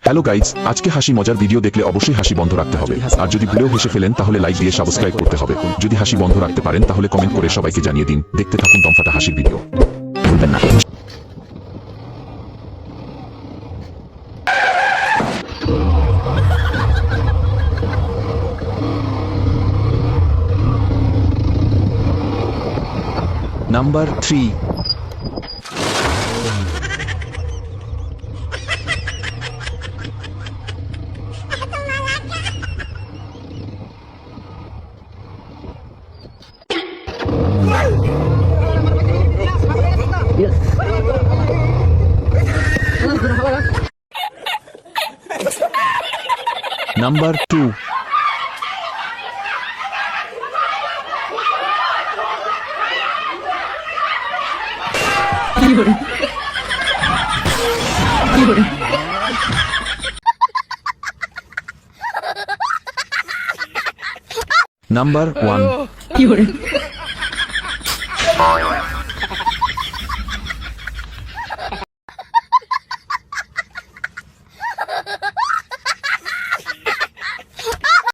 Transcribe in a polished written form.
Hello guys, আজকে হাসি মজার ভিডিও দেখলে অবশ্যই হাসি বন্ধ রাখতে হবে। আর যদি ভুলেও হেসে ফেলেন তাহলে লাইক দিয়ে সাবস্ক্রাইব করতে হবে। যদি হাসি বন্ধ রাখতে পারেন তাহলে কমেন্ট করে সবাইকে জানিয়ে দিন। দেখতে থাকুন দমফাটা হাসির ভিডিও, ভুলবেন না। নাম্বার 3। Number 2. Number 1.